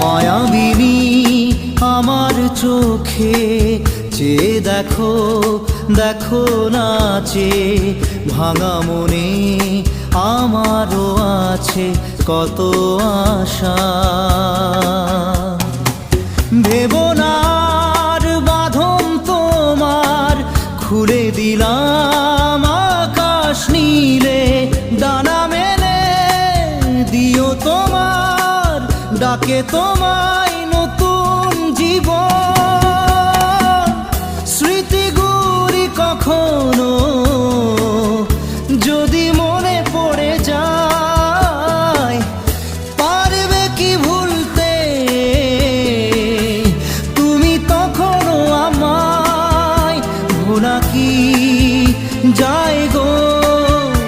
মায়াবিনী আমার চোখে চেয়ে দেখো, দেখো নাচে ভাঙা মনে আমারও আছে কত আশা। ভেবো না আর বাঁধন তোমার, খুলে দিলাম আকাশ নীলে, ডানা মেলে দিও তোমার ডাকে তোমায় নতুন জীবন। স্মৃতিগুলি কখনো যদি মনে